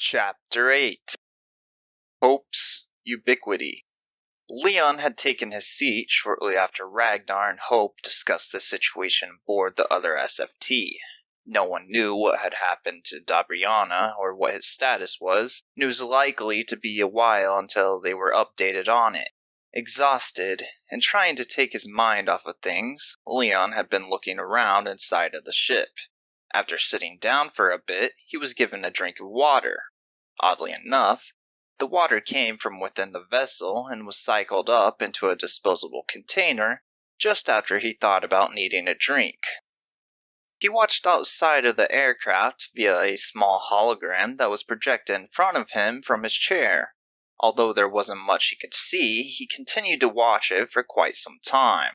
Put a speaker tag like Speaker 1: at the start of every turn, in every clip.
Speaker 1: Chapter 8 Hope's Ubiquity. Leon had taken his seat shortly after Ragnar and Hope discussed the situation aboard the other SFT. No one knew what had happened to Dabriana or what his status was, and it was likely to be a while until they were updated on it. Exhausted, and trying to take his mind off of things, Leon had been looking around inside of the ship. After sitting down for a bit, he was given a drink of water. Oddly enough, the water came from within the vessel and was cycled up into a disposable container just after he thought about needing a drink. He watched outside of the aircraft via a small hologram that was projected in front of him from his chair. Although there wasn't much he could see, he continued to watch it for quite some time.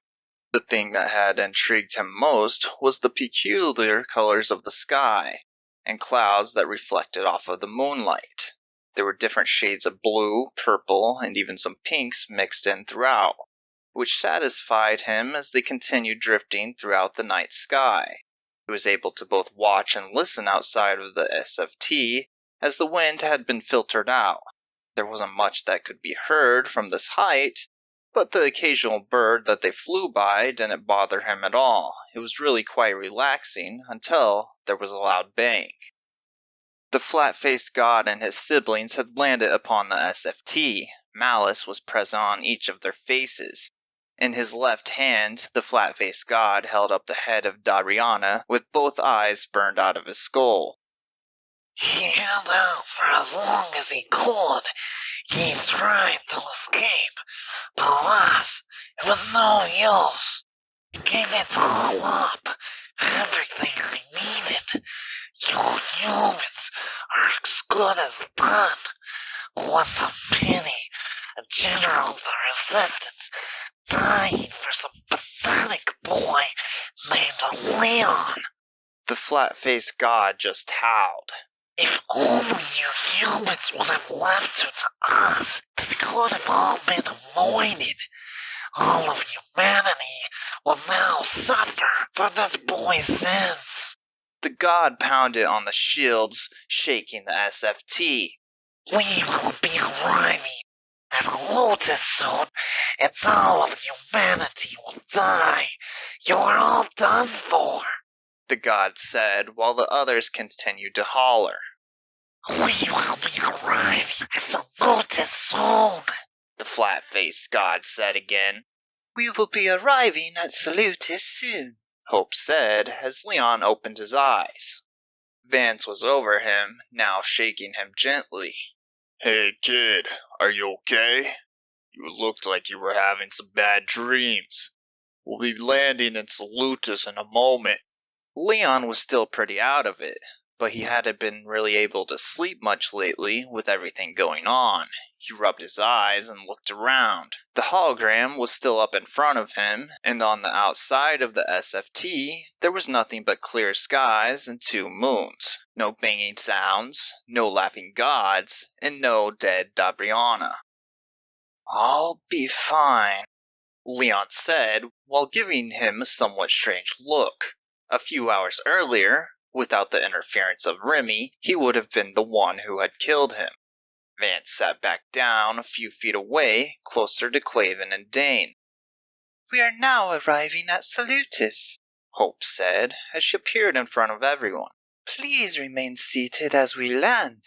Speaker 1: The thing that had intrigued him most was the peculiar colors of the sky, and clouds that reflected off of the moonlight. There were different shades of blue, purple, and even some pinks mixed in throughout, which satisfied him as they continued drifting throughout the night sky. He was able to both watch and listen outside of the SFT, as the wind had been filtered out. There wasn't much that could be heard from this height, but the occasional bird that they flew by didn't bother him at all. It was really quite relaxing until there was a loud bang. The flat-faced god and his siblings had landed upon the SFT. Malice was present on each of their faces. In his left hand, the flat-faced god held up the head of Dariana with both eyes burned out of his skull.
Speaker 2: He held out for as long as he could. He tried to escape, but alas, it was no use. He gave it all up, everything I needed. You humans are as good as done. What a pity, a general of the resistance dying for some pathetic boy named Leon.
Speaker 1: The flat-faced god just howled.
Speaker 2: If only you humans would have left it to us, this could have all been avoided. All of humanity will now suffer for this boy's sins.
Speaker 1: The god pounded on the shields, shaking the SFT.
Speaker 2: We will be arriving at Lotus soon, and all of humanity will die. You are all done for,
Speaker 1: the god said, while the others continued to holler.
Speaker 2: We will be arriving at Lotus soon,
Speaker 1: the flat-faced god said again.
Speaker 3: We will be arriving at Salutis soon,
Speaker 1: Hope said as Leon opened his eyes. Vance was over him, now shaking him gently.
Speaker 4: Hey kid, are you okay? You looked like you were having some bad dreams. We'll be landing in Salutis in a moment.
Speaker 1: Leon was still pretty out of it, but he hadn't been really able to sleep much lately with everything going on. He rubbed his eyes and looked around. The hologram was still up in front of him, and on the outside of the SFT, there was nothing but clear skies and 2 moons. No banging sounds, no laughing gods, and no dead Dabriana. I'll be fine, Leon said, while giving him a somewhat strange look. A few hours earlier, without the interference of Remy, he would have been the one who had killed him. Vance sat back down a few feet away, closer to Clavin and Dane.
Speaker 3: We are now arriving at Salutis,
Speaker 1: Hope said, as she appeared in front of everyone.
Speaker 3: Please remain seated as we land.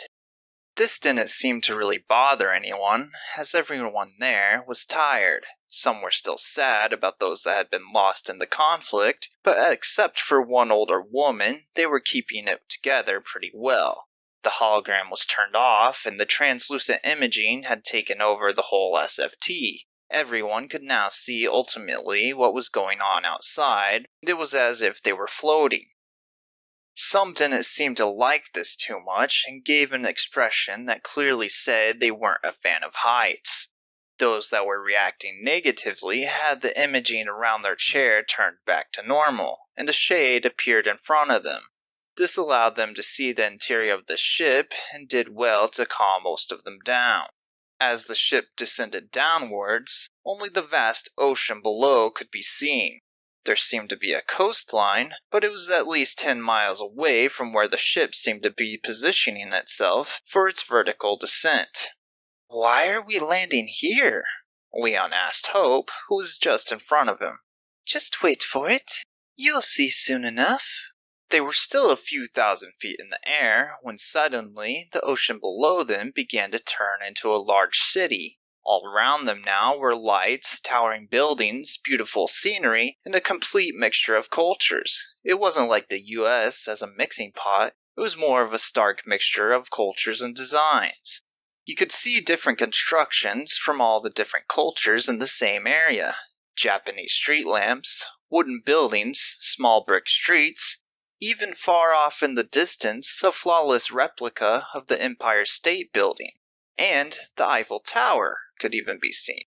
Speaker 1: This didn't seem to really bother anyone, as everyone there was tired. Some were still sad about those that had been lost in the conflict, but except for one older woman, they were keeping it together pretty well. The hologram was turned off, and the translucent imaging had taken over the whole SFT. Everyone could now see ultimately what was going on outside, and it was as if they were floating. Some didn't seem to like this too much, and gave an expression that clearly said they weren't a fan of heights. Those that were reacting negatively had the imaging around their chair turned back to normal, and a shade appeared in front of them. This allowed them to see the interior of the ship, and did well to calm most of them down. As the ship descended downwards, only the vast ocean below could be seen. There seemed to be a coastline, but it was at least 10 miles away from where the ship seemed to be positioning itself for its vertical descent. "Why are we landing here?" Leon asked Hope, who was just in front of him.
Speaker 3: "Just wait for it. You'll see soon enough."
Speaker 1: They were still a few thousand feet in the air when suddenly the ocean below them began to turn into a large city. All around them now were lights, towering buildings, beautiful scenery, and a complete mixture of cultures. It wasn't like the US as a mixing pot, it was more of a stark mixture of cultures and designs. You could see different constructions from all the different cultures in the same area. Japanese street lamps, wooden buildings, small brick streets, even far off in the distance a flawless replica of the Empire State Building, and the Eiffel Tower could even be seen.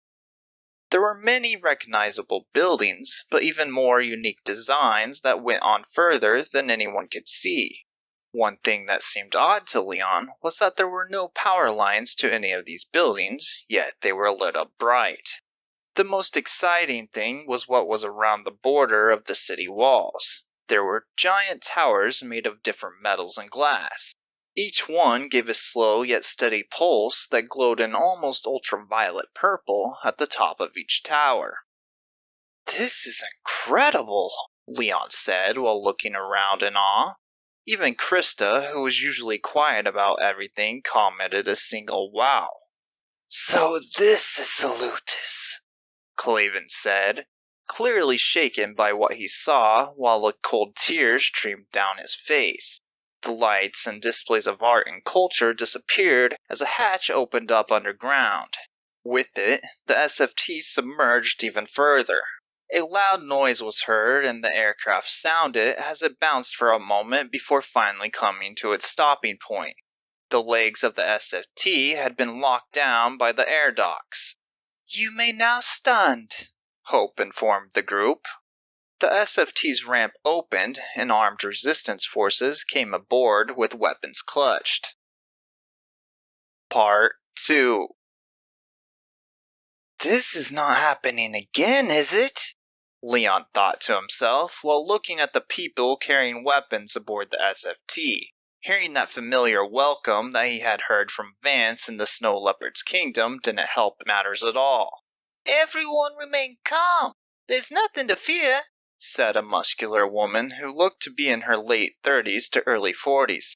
Speaker 1: There were many recognizable buildings, but even more unique designs that went on further than anyone could see. One thing that seemed odd to Leon was that there were no power lines to any of these buildings, yet they were lit up bright. The most exciting thing was what was around the border of the city walls. There were giant towers made of different metals and glass. Each one gave a slow yet steady pulse that glowed an almost ultraviolet purple at the top of each tower. "This is incredible," Leon said while looking around in awe. Even Krista, who was usually quiet about everything, commented a single wow.
Speaker 3: "So this is Salutis,"
Speaker 1: Clavin said, clearly shaken by what he saw, while the cold tears streamed down his face. The lights and displays of art and culture disappeared as a hatch opened up underground. With it, the SFT submerged even further. A loud noise was heard and the aircraft sounded as it bounced for a moment before finally coming to its stopping point. The legs of the SFT had been locked down by the air docks.
Speaker 3: "You may now stand,"
Speaker 1: Hope informed the group. The SFT's ramp opened and armed resistance forces came aboard with weapons clutched. Part 2.
Speaker 3: "This is not happening again, is it?"
Speaker 1: Leon thought to himself while looking at the people carrying weapons aboard the SFT. Hearing that familiar welcome that he had heard from Vance in the Snow Leopard's kingdom didn't help matters at all.
Speaker 3: "Everyone remain calm. There's nothing to fear,"
Speaker 1: said a muscular woman who looked to be in her late 30s to early 40s.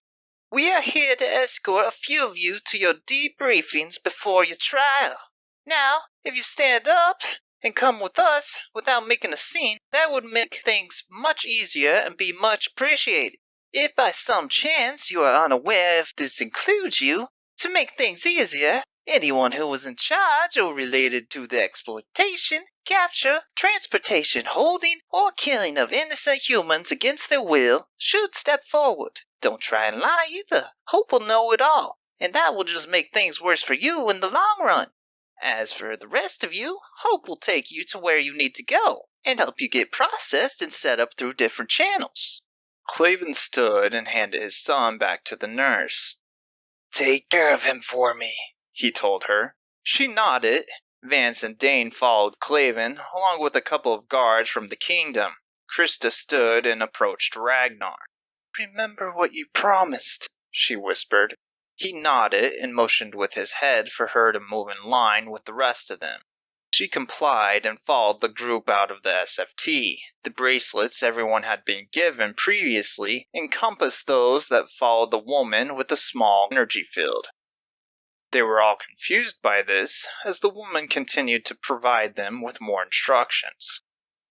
Speaker 3: "We are here to escort a few of you to your debriefings before your trial. Now, if you stand up and come with us without making a scene, that would make things much easier and be much appreciated. If by some chance you are unaware if this includes you, to make things easier, anyone who was in charge or related to the exploitation, capture, transportation, holding, or killing of innocent humans against their will should step forward. Don't try and lie either. Hope will know it all, and that will just make things worse for you in the long run. As for the rest of you, Hope will take you to where you need to go, and help you get processed and set up through different channels."
Speaker 1: Clavin stood and handed his son back to the nurse.
Speaker 3: "Take care of him for me,"
Speaker 1: he told her. She nodded. Vance and Dane followed Clavin, along with a couple of guards from the kingdom. Krista stood and approached Ragnar.
Speaker 3: "Remember what you promised,"
Speaker 1: she whispered. He nodded and motioned with his head for her to move in line with the rest of them. She complied and followed the group out of the SFT. The bracelets everyone had been given previously encompassed those that followed the woman with the small energy field. They were all confused by this, as the woman continued to provide them with more instructions.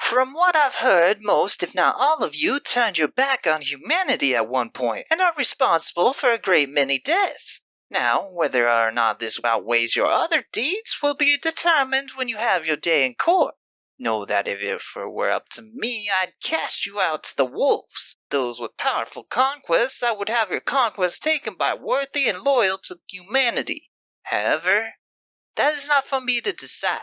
Speaker 3: "From what I've heard, most, if not all of you, turned your back on humanity at one point and are responsible for a great many deaths. Now, whether or not this outweighs your other deeds will be determined when you have your day in court. Know that if it were up to me, I'd cast you out to the wolves. Those with powerful conquests, I would have your conquests taken by worthy and loyal to humanity. However, that is not for me to decide.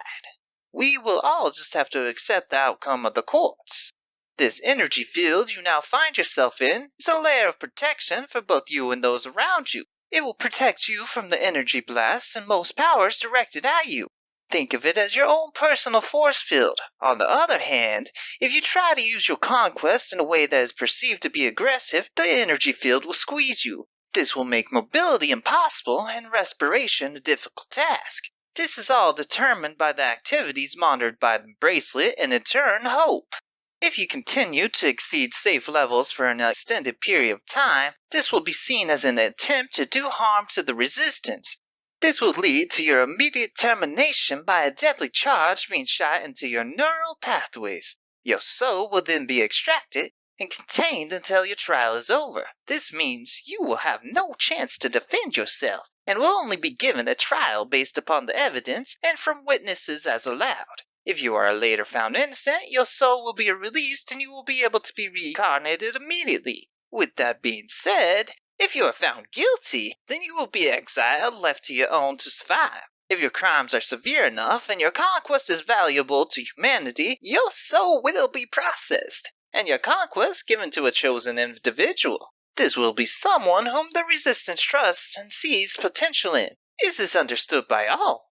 Speaker 3: We will all just have to accept the outcome of the courts. This energy field you now find yourself in is a layer of protection for both you and those around you. It will protect you from the energy blasts and most powers directed at you. Think of it as your own personal force field. On the other hand, if you try to use your conquest in a way that is perceived to be aggressive, the energy field will squeeze you. This will make mobility impossible and respiration a difficult task. This is all determined by the activities monitored by the bracelet and in turn hope. If you continue to exceed safe levels for an extended period of time, this will be seen as an attempt to do harm to the resistance. This will lead to your immediate termination by a deadly charge being shot into your neural pathways. Your soul will then be extracted and contained until your trial is over. This means you will have no chance to defend yourself and will only be given a trial based upon the evidence and from witnesses as allowed. If you are later found innocent, your soul will be released and you will be able to be reincarnated immediately. With that being said, if you are found guilty, then you will be exiled, left to your own to survive. If your crimes are severe enough and your conquest is valuable to humanity, your soul will be processed, and your conquest given to a chosen individual. This will be someone whom the resistance trusts and sees potential in. Is this understood by all?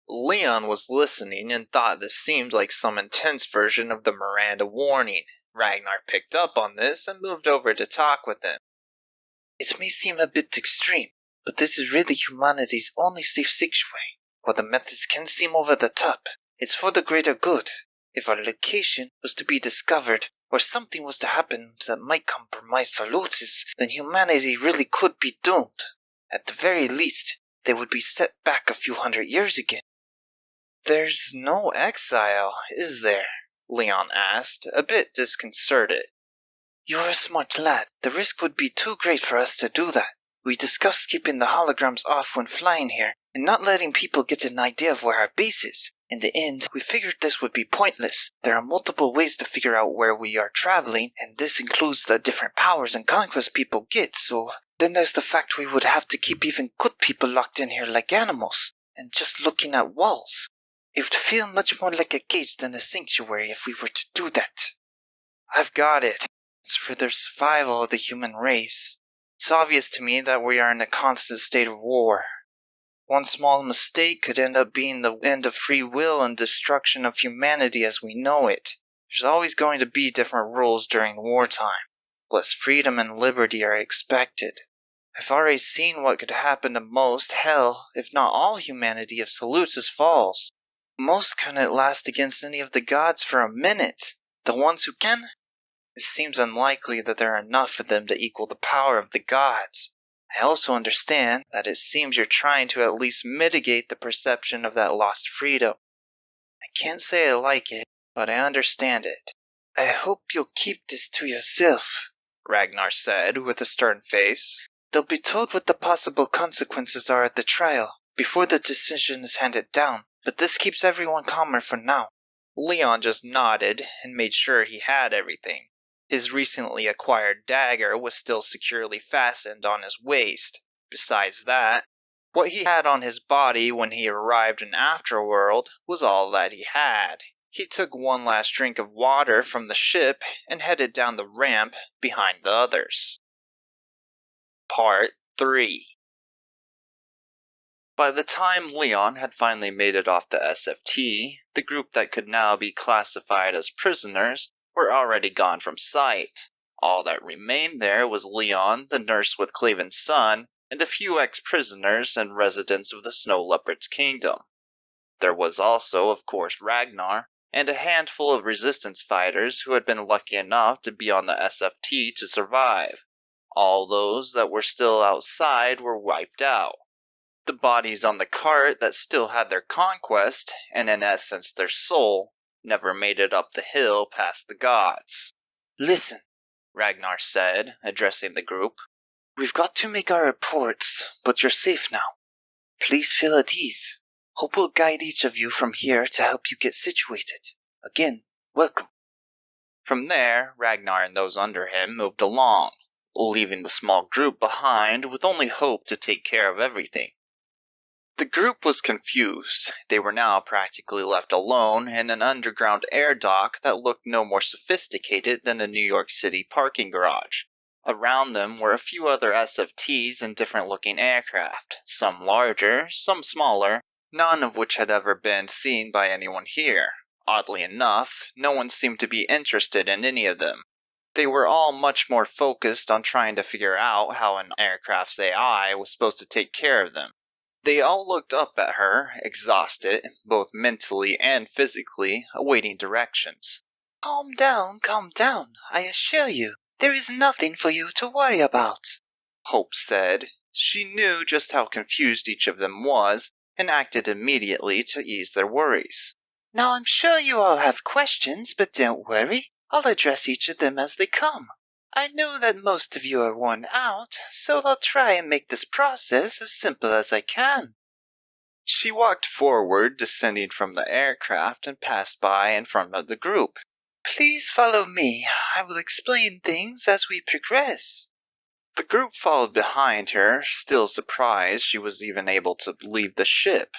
Speaker 1: Leon was listening and thought this seemed like some intense version of the Miranda warning. Ragnar picked up on this and moved over to talk with him.
Speaker 3: It may seem a bit extreme, but this is really humanity's only safe sanctuary. While the methods can seem over the top, it's for the greater good. If our location was to be discovered, or something was to happen that might compromise Salutis, then humanity really could be doomed. At the very least, they would be set back a few hundred years again.
Speaker 1: There's no exile, is there? Leon asked, a bit disconcerted.
Speaker 3: You're a smart lad. The risk would be too great for us to do that. We discussed keeping the holograms off when flying here, and not letting people get an idea of where our base is. In the end, we figured this would be pointless. There are multiple ways to figure out where we are traveling, and this includes the different powers and conquests people get, so... Then there's the fact we would have to keep even good people locked in here like animals, and just looking at walls. It would feel much more like a cage than a sanctuary if we were to do that.
Speaker 1: I've got it. It's for the survival of the human race. It's obvious to me that we are in a constant state of war. One small mistake could end up being the end of free will and destruction of humanity as we know it. There's always going to be different rules during wartime. Less freedom and liberty are expected. I've already seen what could happen to most, hell, if not all humanity if Salutis falls. Most couldn't last against any of the gods for a minute. The ones who can? It seems unlikely that there are enough of them to equal the power of the gods. I also understand that it seems you're trying to at least mitigate the perception of that lost freedom. I can't say I like it, but I understand it.
Speaker 3: I hope you'll keep this to yourself,
Speaker 1: Ragnar said with a stern face.
Speaker 3: They'll be told what the possible consequences are at the trial, before the decision is handed down, but this keeps everyone calmer for now.
Speaker 1: Leon just nodded and made sure he had everything. His recently acquired dagger was still securely fastened on his waist. Besides that, what he had on his body when he arrived in Afterworld was all that he had. He took one last drink of water from the ship and headed down the ramp behind the others. Part 3. By the time Leon had finally made it off the SFT, the group that could now be classified as prisoners were already gone from sight. All that remained there was Leon, the nurse with Claven's son, and a few ex-prisoners and residents of the Snow Leopard's kingdom. There was also, of course, Ragnar, and a handful of resistance fighters who had been lucky enough to be on the SFT to survive. All those that were still outside were wiped out. The bodies on the cart that still had their conquest, and in essence their soul, never made it up the hill past the gods.
Speaker 3: Listen,
Speaker 1: Ragnar said, addressing the group.
Speaker 3: We've got to make our reports, but you're safe now. Please feel at ease. Hope will guide each of you from here to help you get situated. Again, welcome.
Speaker 1: From there, Ragnar and those under him moved along, leaving the small group behind with only Hope to take care of everything. The group was confused. They were now practically left alone in an underground air dock that looked no more sophisticated than a New York City parking garage. Around them were a few other SFTs and different-looking aircraft, some larger, some smaller, none of which had ever been seen by anyone here. Oddly enough, no one seemed to be interested in any of them. They were all much more focused on trying to figure out how an aircraft's AI was supposed to take care of them. They all looked up at her, exhausted, both mentally and physically, awaiting directions.
Speaker 3: Calm down, I assure you. There is nothing for you to worry about,
Speaker 1: Hope said. She knew just how confused each of them was, and acted immediately to ease their worries.
Speaker 3: Now I'm sure you all have questions, but don't worry. I'll address each of them as they come. I know that most of you are worn out, so I'll try and make this process as simple as I can.
Speaker 1: She walked forward, descending from the aircraft, and passed by in front of the group.
Speaker 3: Please follow me. I will explain things as we progress.
Speaker 1: The group followed behind her, still surprised she was even able to leave the ship.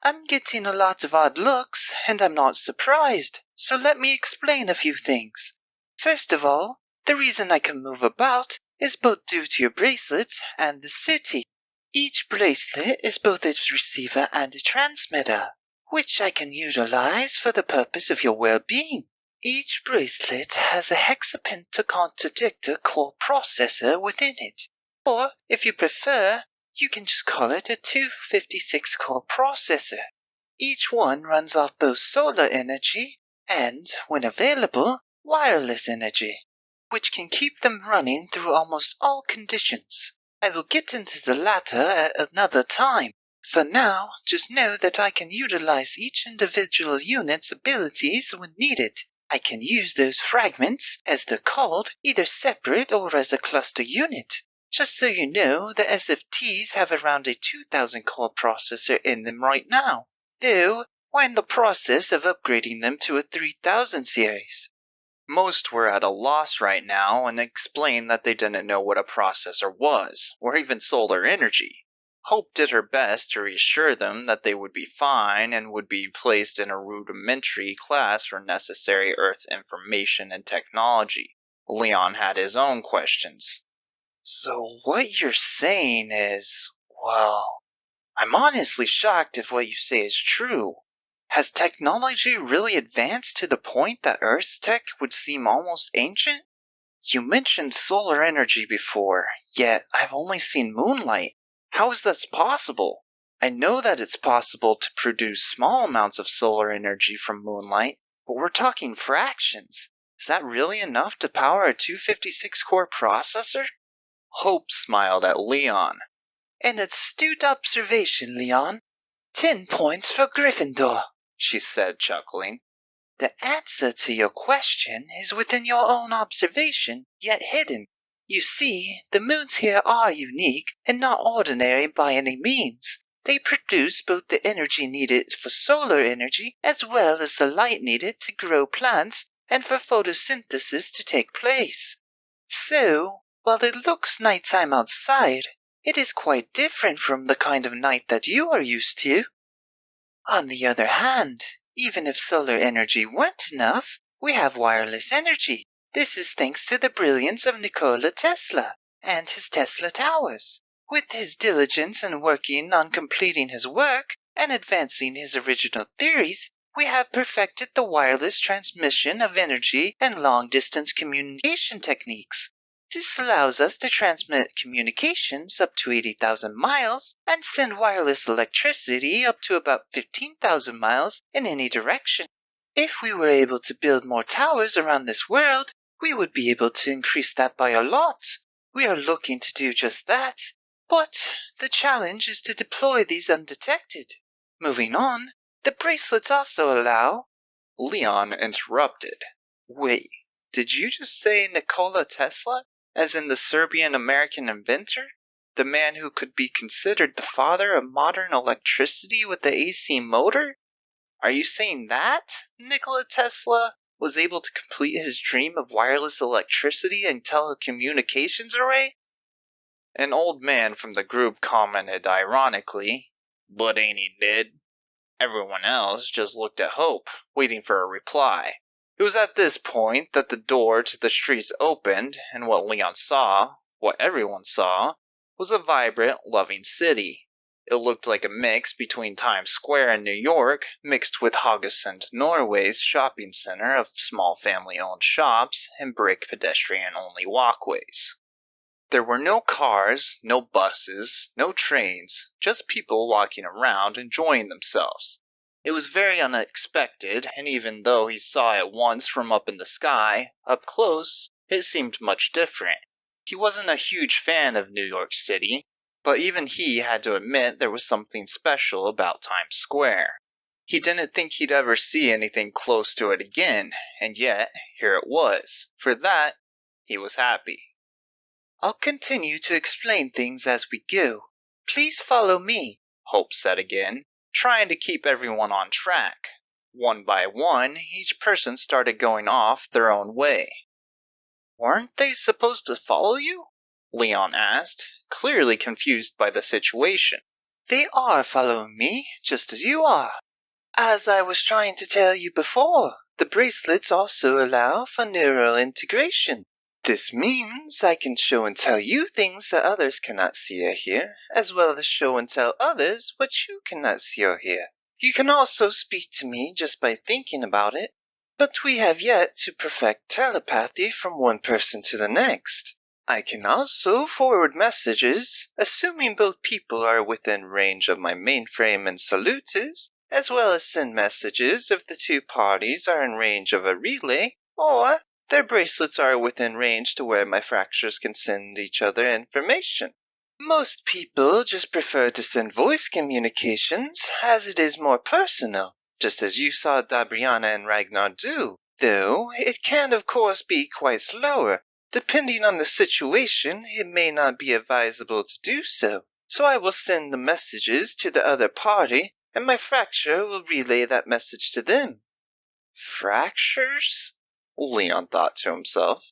Speaker 3: I'm getting a lot of odd looks, and I'm not surprised, so let me explain a few things. First of all, the reason I can move about is both due to your bracelets and the city. Each bracelet is both a receiver and a transmitter, which I can utilize for the purpose of your well-being. Each bracelet has a hexapentacontradictor core processor within it, or if you prefer, you can just call it a 256 core processor. Each one runs off both solar energy and, when available, wireless energy, which can keep them running through almost all conditions. I will get into the latter at another time. For now, just know that I can utilize each individual unit's abilities when needed. I can use those fragments, as they're called, either separate or as a cluster unit. Just so you know, the SFTs have around a 2000 core processor in them right now, though we're in the process of upgrading them to a 3000 series.
Speaker 1: Most were at a loss right now and explained that they didn't know what a processor was, or even solar energy. Hope did her best to reassure them that they would be fine and would be placed in a rudimentary class for necessary Earth information and technology. Leon had his own questions.
Speaker 3: So what you're saying is, well, I'm honestly shocked if what you say is true. Has technology really advanced to the point that Earth's tech would seem almost ancient? You mentioned solar energy before, yet I've only seen moonlight. How is this possible? I know that it's possible to produce small amounts of solar energy from moonlight, but we're talking fractions. Is that really enough to power a 256 core processor?
Speaker 1: Hope smiled at Leon.
Speaker 3: An astute observation, Leon. 10 points for Gryffindor, she said, chuckling. The answer to your question is within your own observation, yet hidden. You see, the moons here are unique and not ordinary by any means. They produce both the energy needed for solar energy as well as the light needed to grow plants and for photosynthesis to take place. So, while it looks nighttime outside, it is quite different from the kind of night that you are used to. On the other hand, even if solar energy weren't enough, we have wireless energy. This is thanks to the brilliance of Nikola Tesla and his Tesla towers. With his diligence in working on completing his work and advancing his original theories, we have perfected the wireless transmission of energy and long-distance communication techniques. This allows us to transmit communications up to 80,000 miles and send wireless electricity up to about 15,000 miles in any direction. If we were able to build more towers around this world, we would be able to increase that by a lot. We are looking to do just that. But the challenge is to deploy these undetected. Moving on, the bracelets also allow...
Speaker 1: Leon interrupted. Wait, did you just say Nikola Tesla? As in the Serbian-American inventor? The man who could be considered the father of modern electricity with the AC motor? Are you saying that Nikola Tesla was able to complete his dream of wireless electricity and telecommunications array? An old man from the group commented ironically, but ain't he dead? Everyone else just looked at Hope, waiting for a reply. It was at this point that the door to the streets opened, and what Leon saw, what everyone saw, was a vibrant, loving city. It looked like a mix between Times Square in New York mixed with Haugesund, Norway's shopping center of small family-owned shops and brick pedestrian-only walkways. There were no cars, no buses, no trains, just people walking around enjoying themselves. It was very unexpected, and even though he saw it once from up in the sky, up close, it seemed much different. He wasn't a huge fan of New York City, but even he had to admit there was something special about Times Square. He didn't think he'd ever see anything close to it again, and yet, here it was. For that, he was happy.
Speaker 3: I'll continue to explain things as we go. Please follow me,
Speaker 1: Hope said again, trying to keep everyone on track. One by one, each person started going off their own way.
Speaker 3: Weren't they supposed to follow you?
Speaker 1: Leon asked, clearly confused by the situation.
Speaker 3: They are following me, just as you are. As I was trying to tell you before, the bracelets also allow for neural integration. This means I can show and tell you things that others cannot see or hear, as well as show and tell others what you cannot see or hear. You can also speak to me just by thinking about it, but we have yet to perfect telepathy from one person to the next. I can also forward messages, assuming both people are within range of my mainframe and salutes, as well as send messages if the two parties are in range of a relay, or their bracelets are within range to where my fractures can send each other information. Most people just prefer to send voice communications, as it is more personal, just as you saw Dabriana and Ragnar do, though it can of course be quite slower. Depending on the situation, it may not be advisable to do so, so I will send the messages to the other party, and my fracture will relay that message to them.
Speaker 1: Fractures? Leon thought to himself.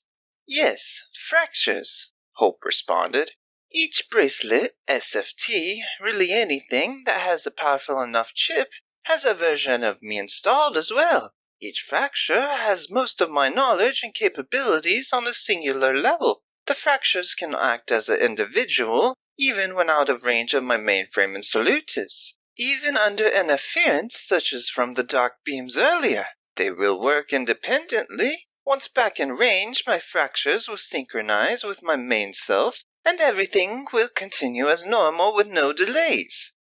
Speaker 3: Yes, fractures, Hope responded. Each bracelet, SFT, really anything that has a powerful enough chip, has a version of me installed as well. Each fracture has most of my knowledge and capabilities on a singular level. The fractures can act as an individual, even when out of range of my mainframe and salutis. Even under interference, such as from the dark beams earlier, they will work independently. Once back in range, my fractures will synchronize with my main self, and everything will continue as normal with no delays.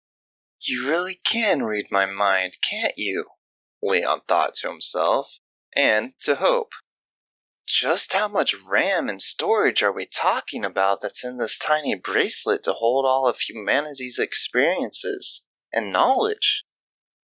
Speaker 1: You really can read my mind, can't you? Leon thought to himself, and to Hope. Just how much RAM and storage are we talking about that's in this tiny bracelet to hold all of humanity's experiences and knowledge?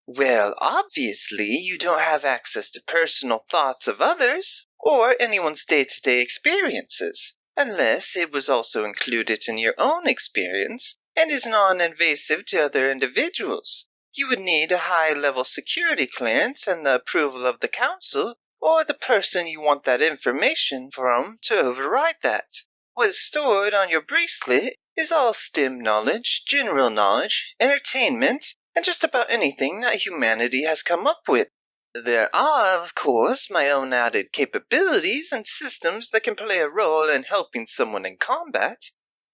Speaker 3: Well, obviously, you don't have access to personal thoughts of others, or anyone's day-to-day experiences, unless it was also included in your own experience and is non-invasive to other individuals. You would need a high-level security clearance and the approval of the council, or the person you want that information from to override that. What's stored on your bracelet is all STEM knowledge, general knowledge, entertainment, and just about anything that humanity has come up with. There are, of course, my own added capabilities and systems that can play a role in helping someone in combat.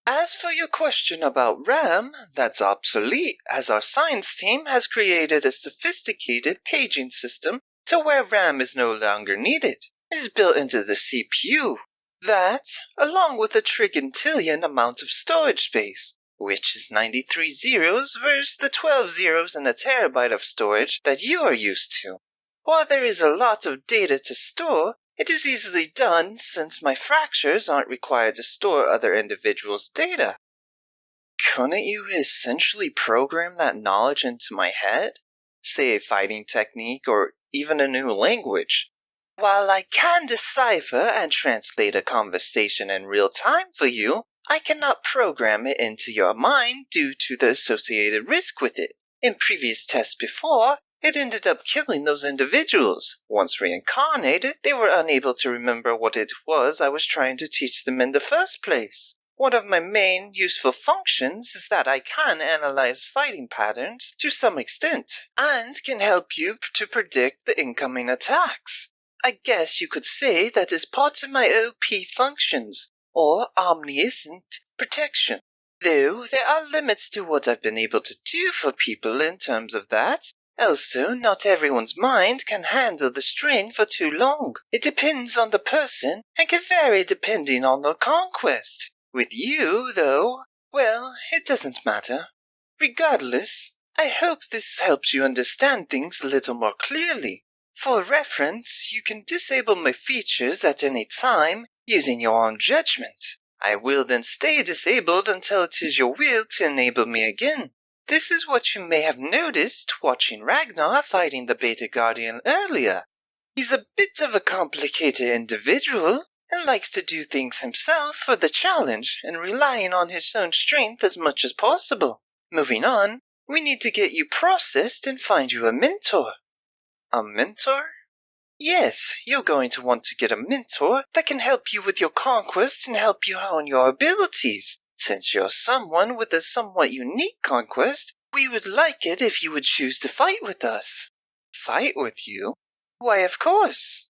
Speaker 3: As for your question about RAM, that's obsolete, as our science team has created a sophisticated paging system to where RAM is no longer needed. It is built into the CPU. That, along with a trigintillion amount of storage space, which is 93 zeros versus the 12 zeros in a terabyte of storage that you are used to. While there is a lot of data to store, it is easily done since my fractures aren't required to store other individuals' data.
Speaker 1: Couldn't you essentially program that knowledge into my head? Say a fighting technique or even a new language?
Speaker 3: While I can decipher and translate a conversation in real time for you, I cannot program it into your mind due to the associated risk with it. In previous tests before, it ended up killing those individuals. Once reincarnated, they were unable to remember what it was I was trying to teach them in the first place. One of my main useful functions is that I can analyze fighting patterns to some extent, and can help you to predict the incoming attacks. I guess you could say that is part of my OP functions, or omniscient protection. Though there are limits to what I've been able to do for people in terms of that. Also, not everyone's mind can handle the strain for too long. It depends on the person and can vary depending on the conquest. With you, though, well, it doesn't matter. Regardless, I hope this helps you understand things a little more clearly. For reference, you can disable my features at any time using your own judgment. I will then stay disabled until it is your will to enable me again. This is what you may have noticed watching Ragnar fighting the Beta Guardian earlier. He's a bit of a complicated individual and likes to do things himself for the challenge and relying on his own strength as much as possible. Moving on, we need to get you processed and find you a mentor. A mentor? Yes, you're going to want to get a mentor that can help you with your conquest and help you hone your abilities. Since you're someone with a somewhat unique conquest, we would like it if you would choose to fight with us. Fight with you? Why, of course.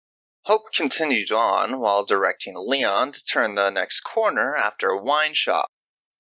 Speaker 3: Hope continued on while directing Leon to turn the next corner after a wine shop.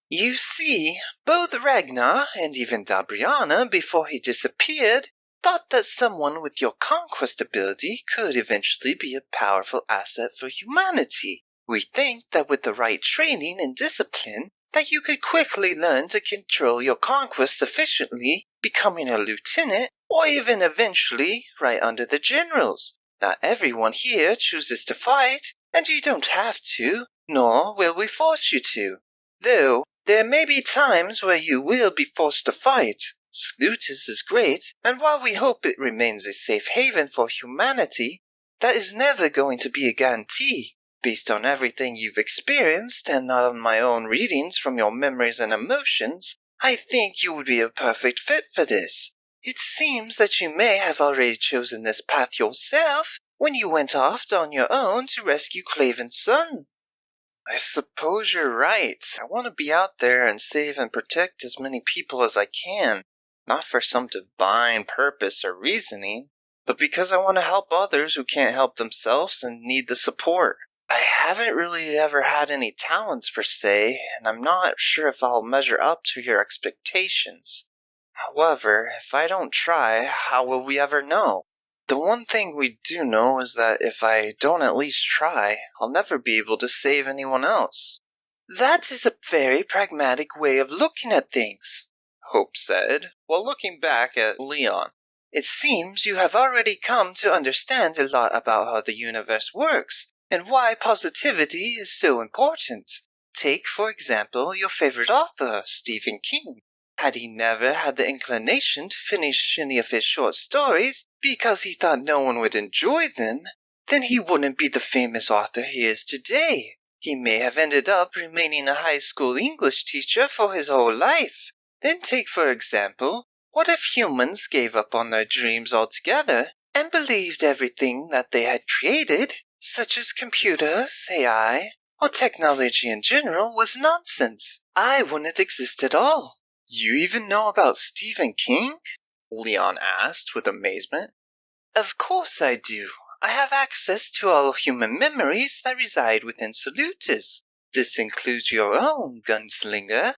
Speaker 3: You see, both Ragnar and even Dabriana, before he disappeared, thought that someone with your conquest ability could eventually be a powerful asset for humanity. We think that with the right training and discipline, that you could quickly learn to control your conquest sufficiently, becoming a lieutenant, or even eventually right under the generals. Not everyone here chooses to fight, and you don't have to, nor will we force you to. Though, there may be times where you will be forced to fight. Salutis is great, and while we hope it remains a safe haven for humanity, that is never going to be a guarantee. Based on everything you've experienced and on my own readings from your memories and emotions, I think you would be a perfect fit for this. It seems that you may have already chosen this path yourself when you went off on your own to rescue Claven's son. I suppose you're right. I want to be out there and save and protect as many people as I can. Not for some divine purpose or reasoning, but because I want to help others who can't help themselves and need the support. I haven't really ever had any talents per se, and I'm not sure if I'll measure up to your expectations. However, if I don't try, how will we ever know? The one thing we do know is that if I don't at least try, I'll never be able to save anyone else. That is a very pragmatic way of looking at things, Hope said, while looking back at Leon. It seems you have already come to understand a lot about how the universe works, and why positivity is so important. Take, for example, your favorite author, Stephen King. Had he never had the inclination to finish any of his short stories because he thought no one would enjoy them, then he wouldn't be the famous author he is today. He may have ended up remaining a high school English teacher for his whole life. Then take, for example, what if humans gave up on their dreams altogether and believed everything that they had created, such as computers, AI, or technology in general, was nonsense? I wouldn't exist at all. You even know about Stephen King? Leon asked with amazement. Of course I do. I have access to all human memories that reside within Salutis. This includes your own, gunslinger.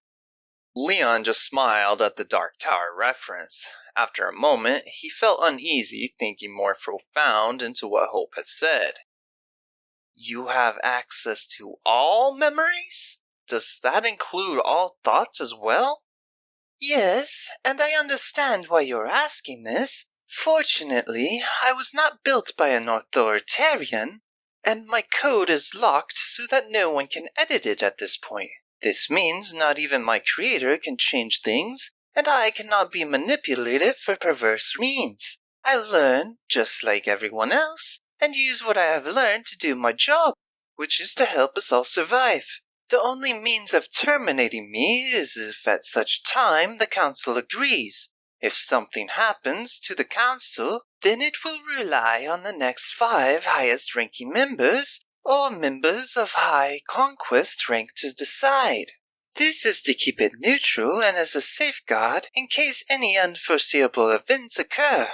Speaker 3: Leon just smiled at the Dark Tower reference. After a moment, he felt uneasy, thinking more profound into what Hope had said. You have access to all memories? Does that include all thoughts as well? Yes, and I understand why you're asking this. Fortunately, I was not built by an authoritarian, and my code is locked so that no one can edit it at this point. This means not even my creator can change things, and I cannot be manipulated for perverse means. I learn, just like everyone else, and use what I have learned to do my job, which is to help us all survive. The only means of terminating me is if at such time the council agrees. If something happens to the council, then it will rely on the next 5 highest ranking members, or members of high conquest rank to decide. This is to keep it neutral and as a safeguard in case any unforeseeable events occur.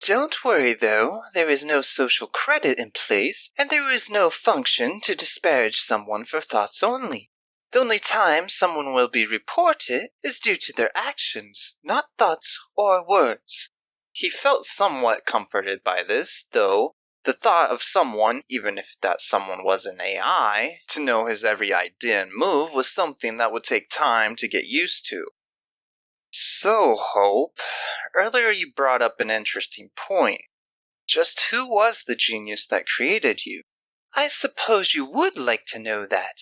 Speaker 3: Don't worry though, there is no social credit in place, and there is no function to disparage someone for thoughts only. The only time someone will be reported is due to their actions, not thoughts or words. He felt somewhat comforted by this, though. The thought of someone, even if that someone was an AI, to know his every idea and move was something that would take time to get used to. So, Hope, earlier you brought up an interesting point. Just who was the genius that created you? I suppose you would like to know that.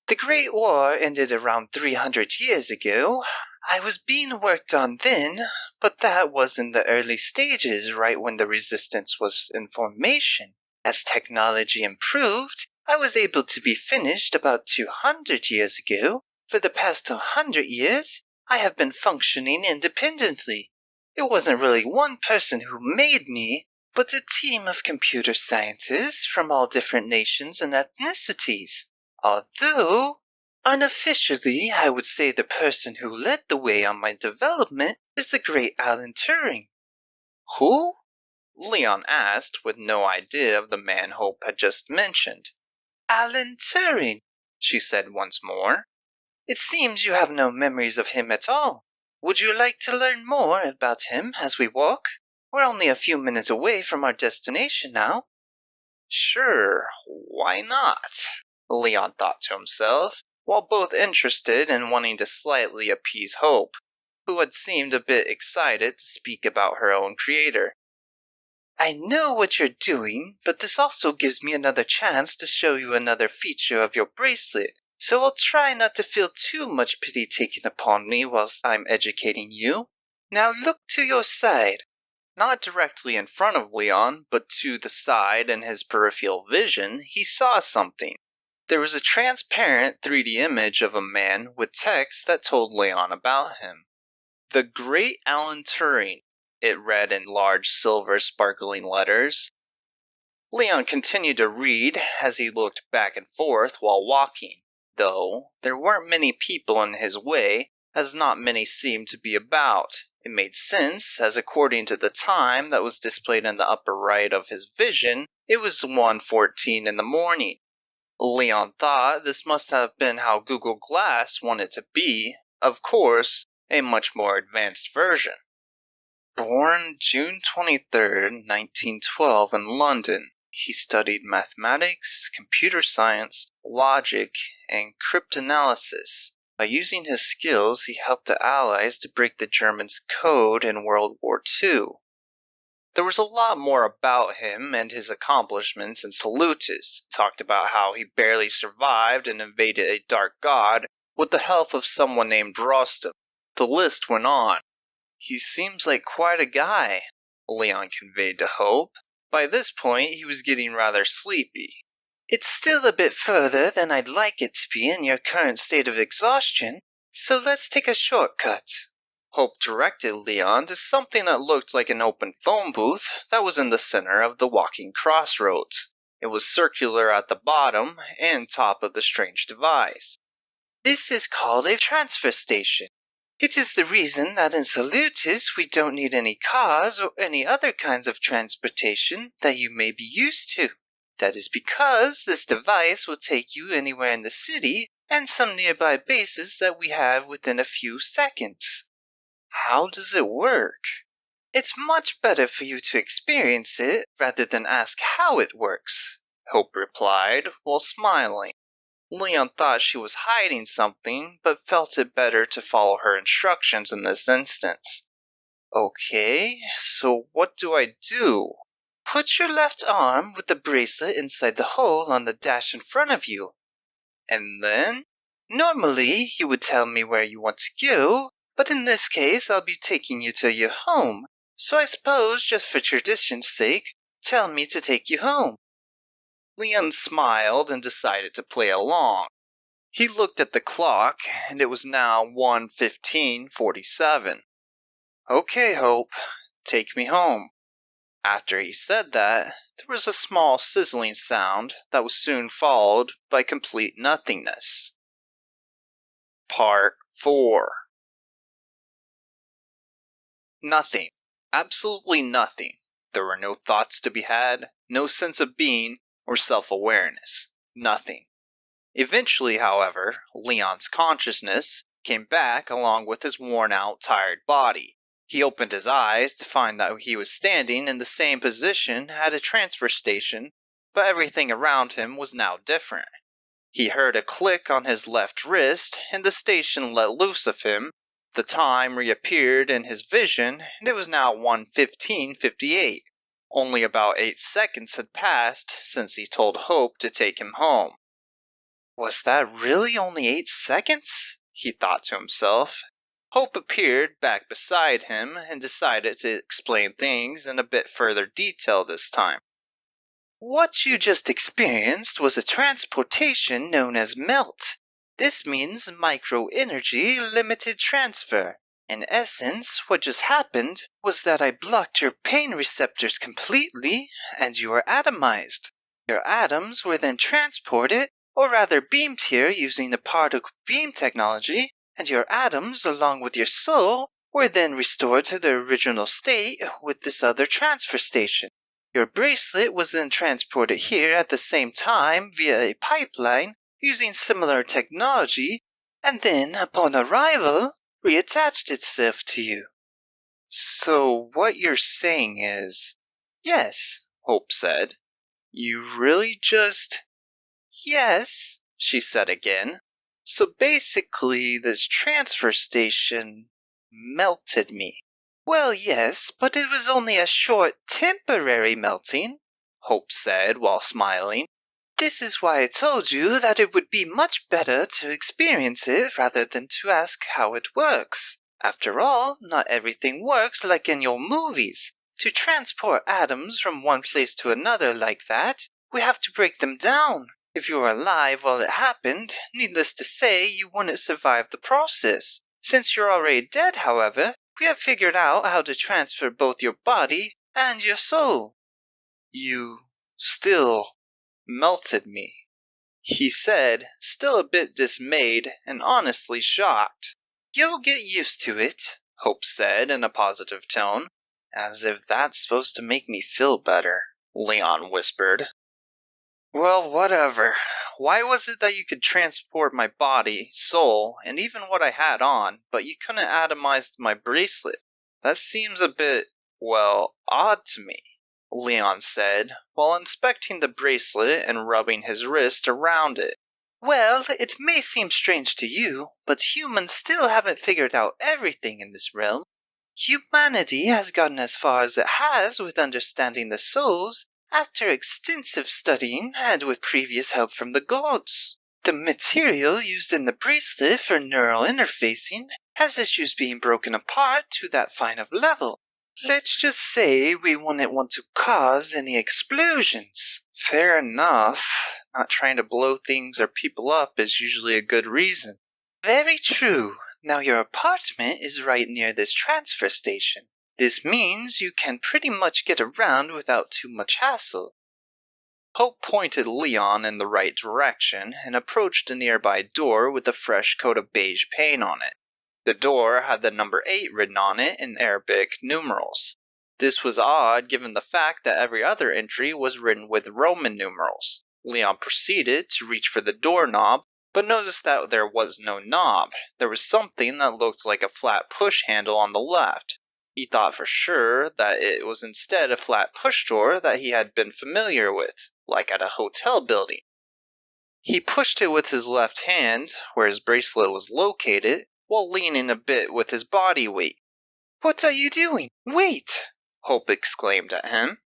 Speaker 3: The Great War ended around 300 years ago. I was being worked on then, but that was in the early stages, right when the resistance was in formation. As technology improved, I was able to be finished about 200 years ago. For the past 200 years, I have been functioning independently. It wasn't really one person who made me, but a team of computer scientists from all different nations and ethnicities. Although, unofficially, I would say the person who led the way on my development is the great Alan Turing.
Speaker 1: Who? Leon asked, with no idea of the man Hope had just mentioned.
Speaker 3: Alan Turing, she said once more. It seems you have no memories of him at all. Would you like to learn more about him as we walk? We're only a few minutes away from our destination now.
Speaker 1: Sure, why not? Leon thought to himself, while both interested and wanting to slightly appease Hope, who had seemed a bit excited to speak about her own creator.
Speaker 3: I know what you're doing, but this also gives me another chance to show you another feature of your bracelet, so I'll try not to feel too much pity taken upon me whilst I'm educating you. Now look to your side.
Speaker 1: Not directly in front of Leon, but to the side in his peripheral vision, he saw something. There was a transparent 3D image of a man with text that told Leon about him. The Great Alan Turing, it read in large silver sparkling letters. Leon continued to read as he looked back and forth while walking, though there weren't many people in his way, as not many seemed to be about. It made sense, as according to the time that was displayed in the upper right of his vision, it was 1:14 in the morning. Leon thought this must have been how Google Glass wanted to be, of course, a much more advanced version. Born June 23rd, 1912 in London, he studied mathematics, computer science, logic, and cryptanalysis. By using his skills, he helped the Allies to break the Germans' code in World War II. There was a lot more about him and his accomplishments in Salutis. Talked about how he barely survived and invaded a dark god with the help of someone named Rostam. The list went on. He seems like quite a guy, Leon conveyed to Hope. By this point, he was getting rather sleepy.
Speaker 3: It's still a bit further than I'd like it to be in your current state of exhaustion, so let's take a shortcut.
Speaker 1: Hope directed Leon to something that looked like an open phone booth that was in the center of the walking crossroads. It was circular at the bottom and top of the strange device.
Speaker 3: This is called a transfer station. It is the reason that in Salutis we don't need any cars or any other kinds of transportation that you may be used to. That is because this device will take you anywhere in the city and some nearby bases that we have within a few seconds.
Speaker 1: How does it work?
Speaker 3: It's much better for you to experience it rather than ask how it works,
Speaker 1: Hope replied while smiling. Leon thought she was hiding something, but felt it better to follow her instructions in this instance. Okay, so what do I do?
Speaker 3: Put your left arm with the bracelet inside the hole on the dash in front of you.
Speaker 1: And then?
Speaker 3: Normally, you would tell me where you want to go, but in this case I'll be taking you to your home, so I suppose just for tradition's sake, tell me to take you home.
Speaker 1: Leon smiled and decided to play along. He looked at the clock, and it was now 1:15:47. Okay, Hope, take me home. After he said that, there was a small sizzling sound that was soon followed by complete nothingness. Part 4. Nothing. Absolutely nothing. There were no thoughts to be had, no sense of being or self-awareness. Nothing. Eventually, however, Leon's consciousness came back along with his worn-out, tired body. He opened his eyes to find that he was standing in the same position at a transfer station, but everything around him was now different. He heard a click on his left wrist, and the station let loose of him. The time reappeared in his vision, and it was now 1:15:58. Only about 8 seconds had passed since he told Hope to take him home. Was that really only 8 seconds? He thought to himself. Hope appeared back beside him and decided to explain things in a bit further detail this time. What you just experienced was a transportation known as MELT. This means micro-energy limited transfer. In essence, what just happened was that I blocked your pain receptors completely, and you were atomized. Your atoms were then transported, or rather beamed here using the particle beam technology, and your atoms, along with your soul, were then restored to their original state with this other transfer station. Your bracelet was then transported here at the same time via a pipeline using similar technology, and then, upon arrival, reattached itself to you. So what you're saying is... Yes, Hope said. You really just... Yes, she said again. So basically, this transfer station melted me. Well, yes, but it was only a short, temporary melting, Hope said while smiling. This is why I told you that it would be much better to experience it rather than to ask how it works. After all, not everything works like in your movies. To transport atoms from one place to another like that, we have to break them down. If you were alive while it happened, needless to say, you wouldn't survive the process. Since you're already dead, however, we have figured out how to transfer both your body and your soul. You still melted me, he said, still a bit dismayed and honestly shocked. You'll get used to it, Hope said in a positive tone. As if that's supposed to make me feel better, Leon whispered. Well, whatever. Why was it that you could transport my body, soul, and even what I had on, but you couldn't atomize my bracelet? That seems a bit, well, odd to me, Leon said, while inspecting the bracelet and rubbing his wrist around it. Well, it may seem strange to you, but humans still haven't figured out everything in this realm. Humanity has gotten as far as it has with understanding the souls, after extensive studying and with previous help from the gods. The material used in the bracelet for neural interfacing has issues being broken apart to that fine of level. Let's just say we wouldn't want to cause any explosions. Fair enough. Not trying to blow things or people up is usually a good reason. Very true. Now your apartment is right near this transfer station. This means you can pretty much get around without too much hassle. Hope pointed Leon in the right direction and approached a nearby door with a fresh coat of beige paint on it. The door had the number 8 written on it in Arabic numerals. This was odd given the fact that every other entry was written with Roman numerals. Leon proceeded to reach for the doorknob, but noticed that there was no knob. There was something that looked like a flat push handle on the left. He thought for sure that it was instead a flat push door that he had been familiar with, like at a hotel building. He pushed it with his left hand, where his bracelet was located, while leaning a bit with his body weight. What are you doing? Wait! Hope exclaimed at him.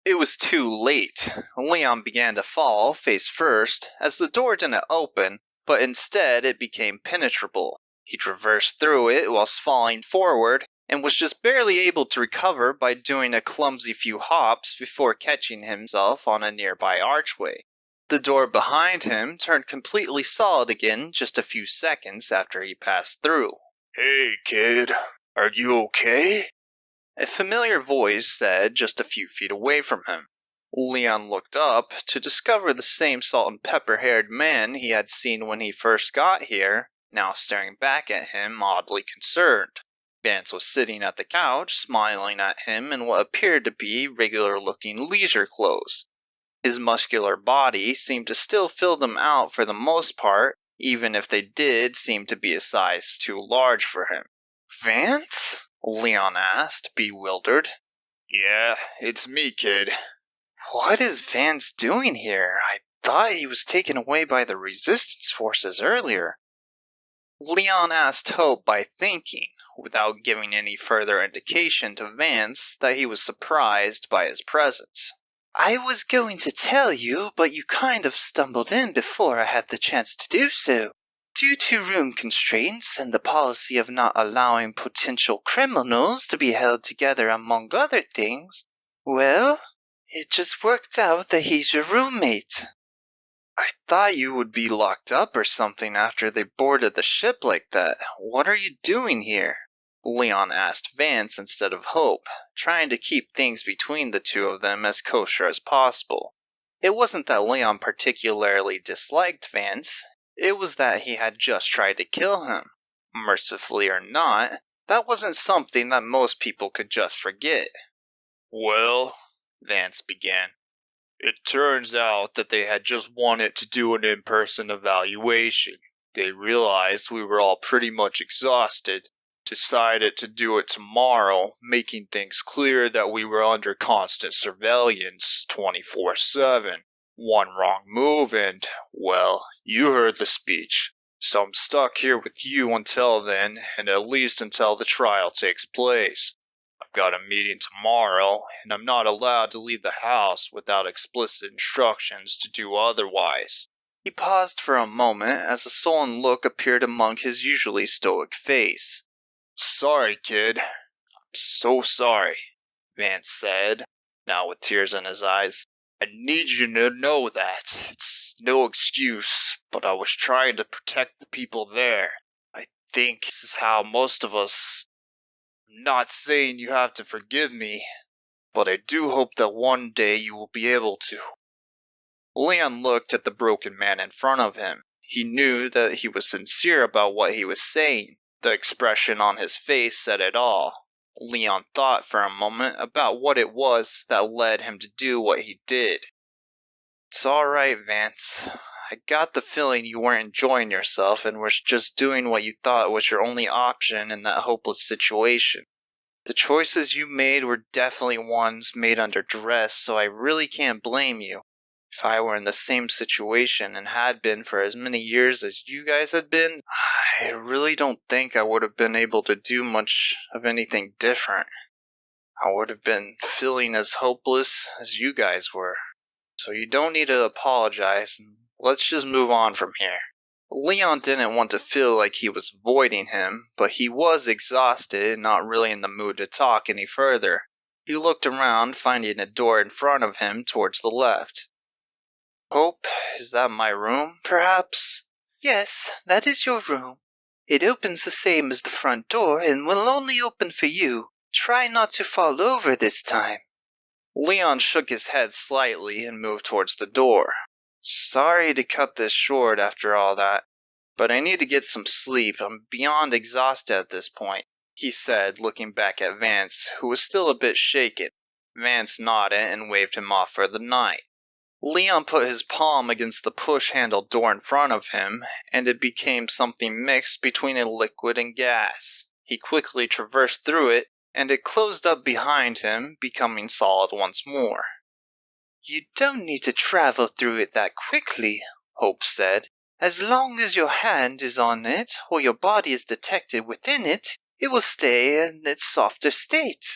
Speaker 1: It was too late. Leon began to fall, face first, as the door didn't open, but instead it became penetrable. He traversed through it whilst falling forward, and was just barely able to recover by doing a clumsy few hops before catching himself on a nearby archway. The door behind him turned completely solid again just a few seconds after he passed through.
Speaker 4: Hey, kid, are you okay?
Speaker 1: A familiar voice said just a few feet away from him. Leon looked up to discover the same salt and pepper-haired man he had seen when he first got here, now staring back at him oddly concerned. Vance was sitting at the couch, smiling at him in what appeared to be regular-looking leisure clothes. His muscular body seemed to still fill them out for the most part, even if they did seem to be a size too large for him. Vance? Leon asked, bewildered.
Speaker 4: Yeah, it's me, kid.
Speaker 1: What is Vance doing here? I thought he was taken away by the resistance forces earlier. Leon asked Hope by thinking, without giving any further indication to Vance that he was surprised by his presence. I was going to tell you, but you kind of stumbled in before I had the chance to do so. Due to room constraints and the policy of not allowing potential criminals to be held together among other things, well, it just worked out that he's your roommate. I thought you would be locked up or something after they boarded the ship like that. What are you doing here? Leon asked Vance instead of Hope, trying to keep things between the two of them as kosher as possible. It wasn't that Leon particularly disliked Vance, it was that he had just tried to kill him. Mercifully or not, that wasn't something that most people could just forget.
Speaker 4: Well, Vance began. It turns out that they had just wanted to do an in-person evaluation. They realized we were all pretty much exhausted, decided to do it tomorrow, making things clear that we were under constant surveillance 24/7. One wrong move and, well, you heard the speech. So I'm stuck here with you until then, and at least until the trial takes place. I've got a meeting tomorrow, and I'm not allowed to leave the house without explicit instructions to do otherwise.
Speaker 1: He paused for a moment as a sullen look appeared among his usually stoic face.
Speaker 4: Sorry, kid. I'm so sorry, Vance said, now with tears in his eyes. I need you to know that. It's no excuse, but I was trying to protect the people there. I think this is how most of us... I'm not saying you have to forgive me, but I do hope that one day you will be able to.
Speaker 1: Leon looked at the broken man in front of him. He knew that he was sincere about what he was saying. The expression on his face said it all. Leon thought for a moment about what it was that led him to do what he did. It's alright, Vance. I got the feeling you weren't enjoying yourself and were just doing what you thought was your only option in that hopeless situation. The choices you made were definitely ones made under duress, so I really can't blame you. If I were in the same situation and had been for as many years as you guys had been, I really don't think I would have been able to do much of anything different. I would have been feeling as hopeless as you guys were. So you don't need to apologize, and let's just move on from here. Leon didn't want to feel like he was avoiding him, but he was exhausted and not really in the mood to talk any further. He looked around, finding a door in front of him towards the left. Hope, is that my room, perhaps? Yes, that is your room. It opens the same as the front door and will only open for you. Try not to fall over this time. Leon shook his head slightly and moved towards the door. Sorry to cut this short after all that, but I need to get some sleep. I'm beyond exhausted at this point, he said, looking back at Vance, who was still a bit shaken. Vance nodded and waved him off for the night. Leon put his palm against the push-handled door in front of him, and it became something mixed between a liquid and gas. He quickly traversed through it, and it closed up behind him, becoming solid once more. You don't need to travel through it that quickly, Hope said. As long as your hand is on it, or your body is detected within it, it will stay in its softer state.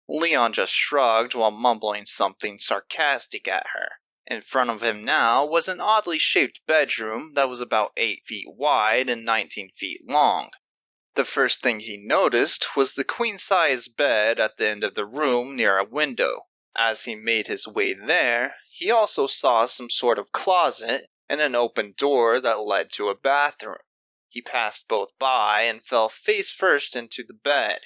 Speaker 1: Leon just shrugged while mumbling something sarcastic at her. In front of him now was an oddly shaped bedroom that was about 8 feet wide and 19 feet long. The first thing he noticed was the queen-size bed at the end of the room near a window. As he made his way there, he also saw some sort of closet and an open door that led to a bathroom. He passed both by and fell face first into the bed.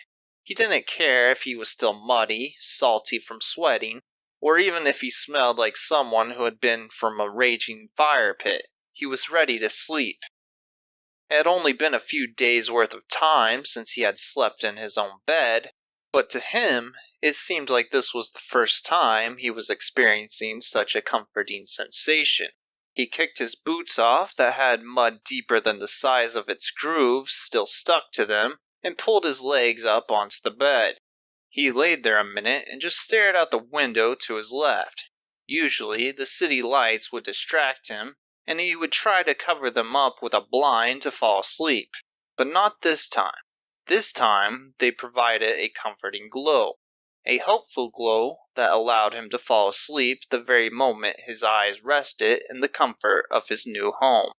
Speaker 1: He didn't care if he was still muddy, salty from sweating, or even if he smelled like someone who had been from a raging fire pit. He was ready to sleep. It had only been a few days' worth of time since he had slept in his own bed, But to him, it seemed like this was the first time he was experiencing such a comforting sensation. He kicked his boots off that had mud deeper than the size of its grooves still stuck to them, and pulled his legs up onto the bed. He laid there a minute and just stared out the window to his left. Usually, the city lights would distract him, and he would try to cover them up with a blind to fall asleep. But not this time. This time, they provided a comforting glow. A hopeful glow that allowed him to fall asleep the very moment his eyes rested in the comfort of his new home.